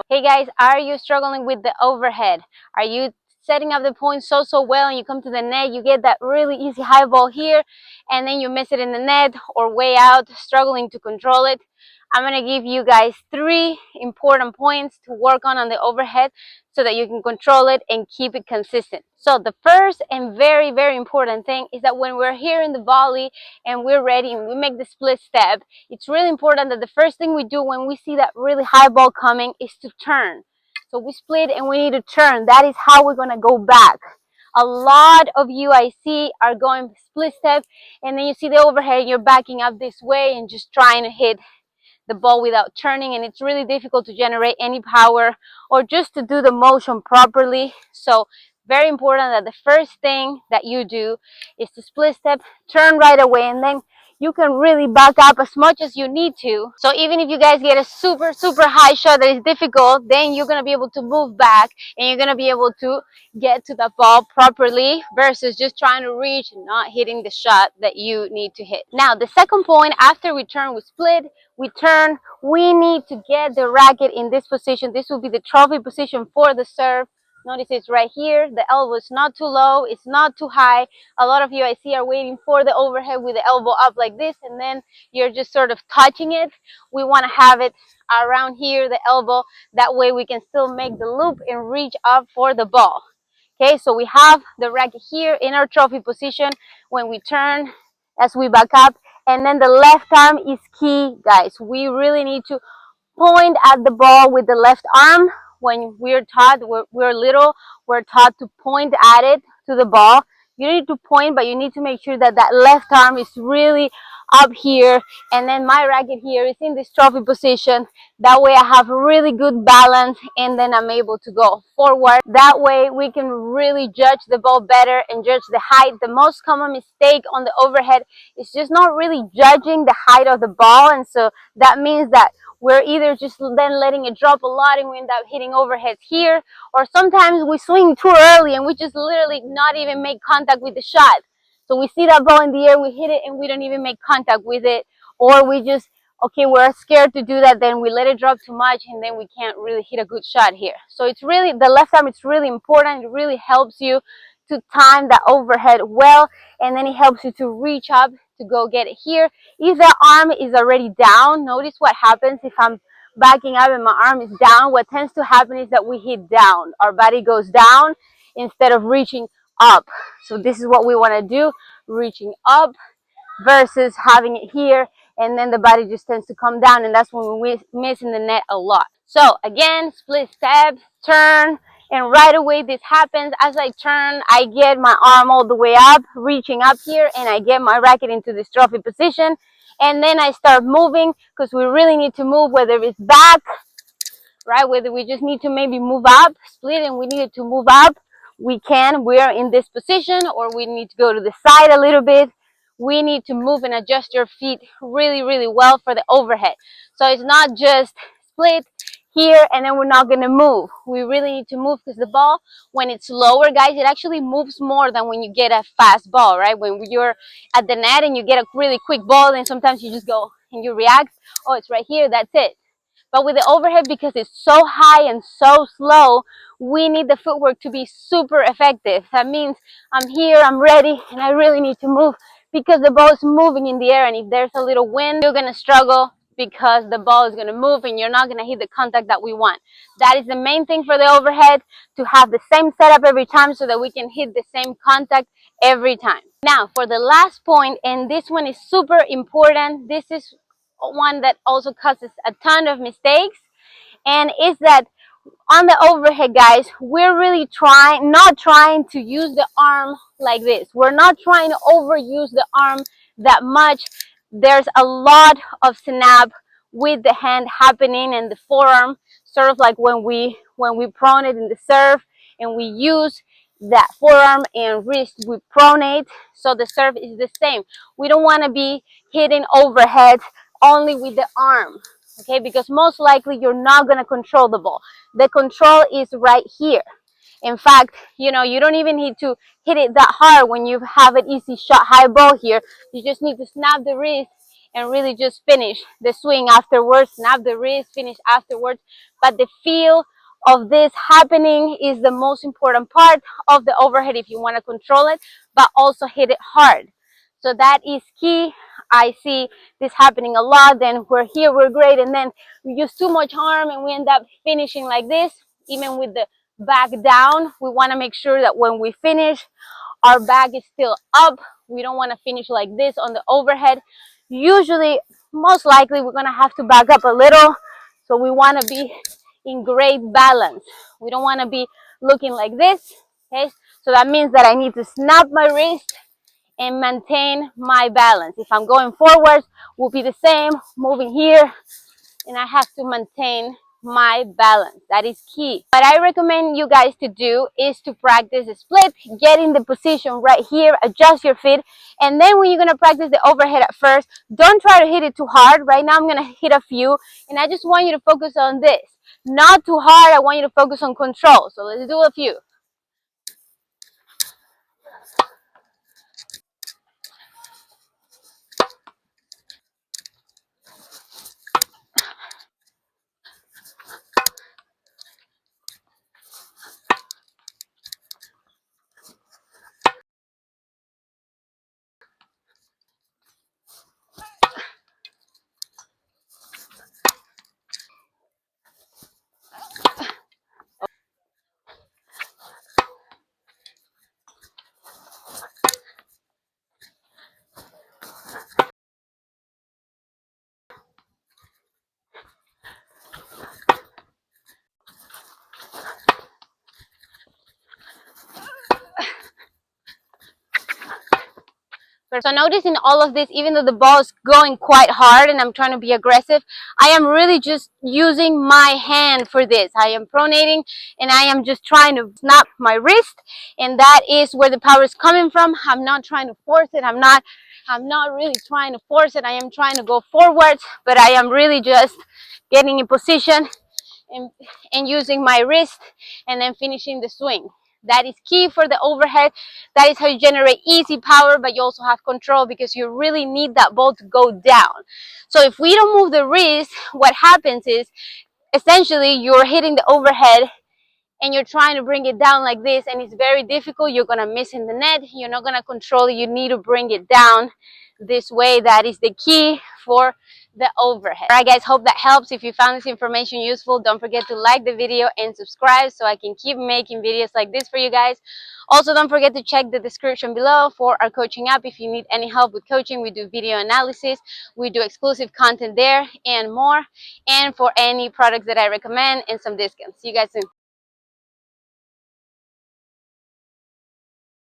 Hey guys, are you struggling with the overhead? Are you setting up the point so well and you come to the net, you get that really easy high ball here and then you miss it in the net or way out, struggling to control it? I'm going to give you guys 3 important points to work on the overhead so that you can control it and keep it consistent. So the first and very important thing is that when we're here in the volley and we're ready and we make the split step, it's really important that the first thing we do when we see that really high ball coming is to turn. So we split and we need to turn. That is how we're going to go back. A lot of you I see are going split step and then you see the overhead, you're backing up this way and just trying to hit the ball without turning, and it's really difficult to generate any power or just to do the motion properly. So very important that the first thing that you do is to split step, turn right away, and then you can really back up as much as you need to. So even if you guys get a super high shot that is difficult, then you're going to be able to move back and you're going to be able to get to the ball properly versus just trying to reach and not hitting the shot that you need to hit. Now the second point, after we turn, we split, we turn, we need to get the racket in this position. This will be the trophy position for the serve. Notice it's right here. The elbow is not too low, it's not too high. A lot of you I see are waiting for the overhead with the elbow up like this, and then you're just sort of touching it. We want to have it around here, the elbow. That way we can still make the loop and reach up for the ball. Okay, so we have the racket here in our trophy position when we turn as we back up. And then the left arm is key, guys. We really need to point at the ball with the left arm. When we're taught, we're little, we're taught to point at it, to the ball. You need to point, but you need to make sure that that left arm is really up here, and then my racket here is in this trophy position. That way I have really good balance, and then I'm able to go forward. That way we can really judge the ball better and judge the height. The most common mistake on the overhead is just not really judging the height of the ball, and so that means that we're either just then letting it drop a lot and we end up hitting overheads here, or sometimes we swing too early and we just literally not even make contact with the shot. So we see that ball in the air, we hit it and we don't even make contact with it, or we just, okay, we're scared to do that, then we let it drop too much and then we can't really hit a good shot here. So it's really, the left arm, it's really important. It really helps you to time the overhead well, and then it helps you to reach up to go get it here. If the arm is already down, notice what happens if I'm backing up and my arm is down. What tends to happen is that we hit down. Our body goes down instead of reaching up. So this is what we want to do, reaching up versus having it here, and then the body just tends to come down, and that's when we miss in the net a lot. So again, split step, turn, and right away this happens. As I turn, I get my arm all the way up, reaching up here, and I get my racket into this trophy position, and then I start moving, because we really need to move, whether it's back, right, whether we just need to maybe move up, split, and we need to move up, we can. We're in this position, or we need to go to the side a little bit. We need to move and adjust your feet really well for the overhead. So it's not just split here and then we're not going to move. We really need to move, because the ball, when it's lower, guys, it actually moves more than when you get a fast ball, right? When you're at the net and you get a really quick ball, and sometimes you just go and you react, oh, it's right here, that's it. But with the overhead, because it's so high and so slow, we need the footwork to be super effective. That means I'm here, I'm ready, and I really need to move, because the ball is moving in the air, and if there's a little wind, you're going to struggle, because the ball is going to move and you're not going to hit the contact that we want. That is the main thing for the overhead, to have the same setup every time so that we can hit the same contact every time. Now for the last point, and this one is super important, this is one that also causes a ton of mistakes, and is that on the overhead, guys, we're really not trying to use the arm like this. We're not trying to overuse the arm that much. There's a lot of snap with the hand happening in the forearm, sort of like when we pronate in the serve and we use that forearm and wrist, we pronate. So the serve is the same. We don't want to be hitting overhead only with the arm, okay, because most likely you're not going to control the ball. The control is right here. In fact, you know, you don't even need to hit it that hard when you have an easy shot high ball here. You just need to snap the wrist and really just finish the swing afterwards, snap the wrist, finish afterwards. But the feel of this happening is the most important part of the overhead if you want to control it, but also hit it hard. So that is key. I see this happening a lot. Then we're here, we're great, and then we use too much arm and we end up finishing like this. Even with the back down, we want to make sure that when we finish, our back is still up. We don't want to finish like this on the overhead. Usually, most likely, we're going to have to back up a little. So we want to be in great balance. We don't want to be looking like this. Okay, so that means that I need to snap my wrist and maintain my balance. If I'm going forwards, will be the same, moving here, and I have to maintain my balance. That is key. What I recommend you guys to do is to practice a split, get in the position right here, adjust your feet, and then when you're going to practice the overhead at first, don't try to hit it too hard. Right now I'm going to hit a few, and I just want you to focus on this. Not too hard, I want you to focus on control. So let's do a few. So noticing all of this, even though the ball is going quite hard and I'm trying to be aggressive, I am really just using my hand for this. I am pronating and I am just trying to snap my wrist, and that is where the power is coming from. I'm not trying to force it. I'm not really trying to force it. I am trying to go forwards, but I am really just getting in position and using my wrist and then finishing the swing. That is key for the overhead. That is how you generate easy power, but you also have control because you really need that ball to go down. So if we don't move the wrist, what happens is essentially you're hitting the overhead and you're trying to bring it down like this, and it's very difficult. You're going to miss in the net. You're not going to control it. You need to bring it down this way. That is the key for the overhead. All right, guys, hope that helps. If you found this information useful, don't forget to like the video and subscribe so I can keep making videos like this for you guys. Also, don't forget to check the description below for our coaching app. If you need any help with coaching, we do video analysis, we do exclusive content there and more, and for any products that I recommend and some discounts. See you guys soon.